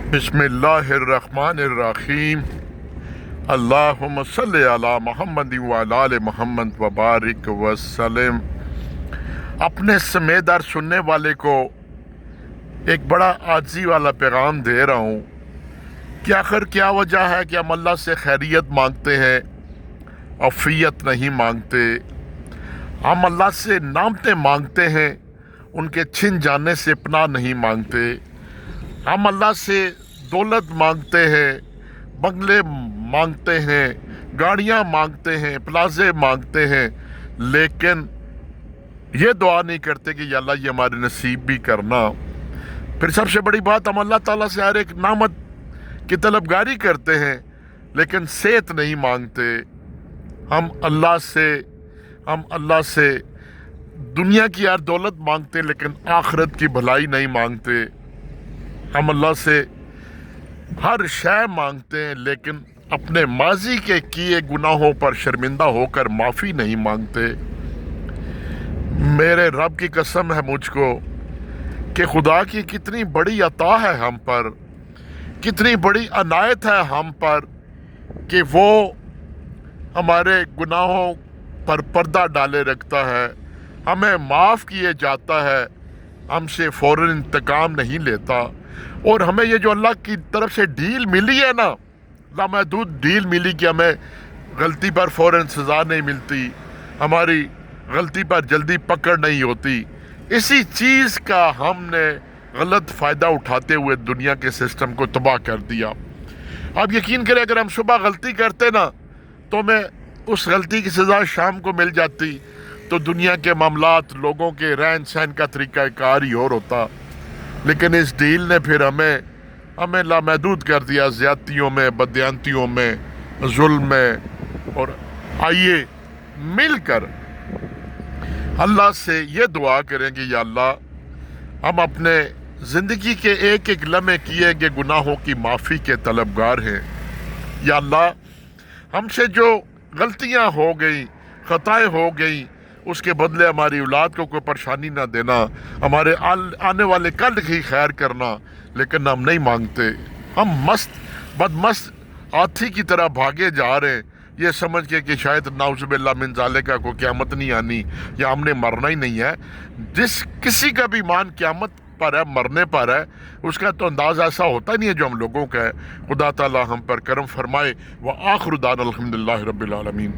बिस्मिल्लाहिर्रहमानिर्रहीम। अल्लाहुम्मा सल्लि अला मुहम्मद व अला आलि मुहम्मद व बारिक वसल्लम। अपने समेदार सुनने वाले को एक बड़ा आजी वाला पैगाम दे रहा हूँ कि आखिर क्या वजह है कि हम अल्लाह से खैरियत मांगते हैं, अफ़ियत नहीं मांगते। हम अल्लाह से नामते मांगते हैं, उनके छिन जाने से पनाह नहीं मांगते। हम अल्लाह से दौलत मांगते हैं, बंगले मांगते हैं, गाड़ियाँ मांगते हैं, प्लाजे मांगते हैं, लेकिन ये दुआ नहीं करते कि या अल्लाह ये हमारे नसीब भी करना। फिर सबसे बड़ी बात, हम अल्लाह ताला से हर एक नामत की तलबगारी करते हैं, लेकिन सेहत नहीं मांगते। हम अल्लाह से दुनिया की हर दौलत मांगते, लेकिन आखिरत की भलाई नहीं मांगते। हम अल्लाह से हर शय मांगते हैं, लेकिन अपने माजी के किए गुनाहों पर शर्मिंदा होकर माफ़ी नहीं मांगते। मेरे रब की कसम है मुझको कि खुदा की कितनी बड़ी अता है हम पर, कितनी बड़ी अनायत है हम पर कि वो हमारे गुनाहों पर पर्दा डाले रखता है, हमें माफ़ किए जाता है, हमसे फ़ौरन इंतकाम नहीं लेता। और हमें ये जो अल्लाह की तरफ से डील मिली है ना, लामहदूद डील मिली कि हमें गलती पर फ़ौरन सज़ा नहीं मिलती, हमारी गलती पर जल्दी पकड़ नहीं होती, इसी चीज़ का हमने गलत फ़ायदा उठाते हुए दुनिया के सिस्टम को तबाह कर दिया। आप यकीन करें, अगर हम सुबह गलती करते ना तो हमें उस गलती की सज़ा शाम को मिल जाती, तो दुनिया के मामलात, लोगों के रहन सहन का तरीक़ाकार ही और होता। लेकिन इस डील ने फिर हमें लामहदूद कर दिया, ज़्यादतियों में, बदयांतियों में, जुल्म में। और आइए मिलकर अल्लाह से ये दुआ करें कि या अल्लाह, हम अपने ज़िंदगी के एक एक लम्हे किए गए गुनाहों की माफ़ी के तलबगार हैं। या अल्लाह, हमसे जो गलतियां हो गई, ख़ताएँ हो गई, उसके बदले हमारी औलाद को कोई परेशानी ना देना, हमारे आने वाले कल की खैर करना। लेकिन हम नहीं मांगते, हम बदमस्त हाथी की तरह भागे जा रहे हैं, ये समझ के कि शायद नाउज़ुबिल्लाह मिन ज़ालिका को क़यामत नहीं आनी या हमने मरना ही नहीं है। जिस किसी का भी ईमान क़यामत पर है, मरने पर है, उसका तो अंदाज़ ऐसा होता नहीं है जो हम लोगों का है। खुदा ताला हम पर करम फरमाए। व आखिर दाना अल्हम्दुलिल्लाहि रब्बिल आलमीन।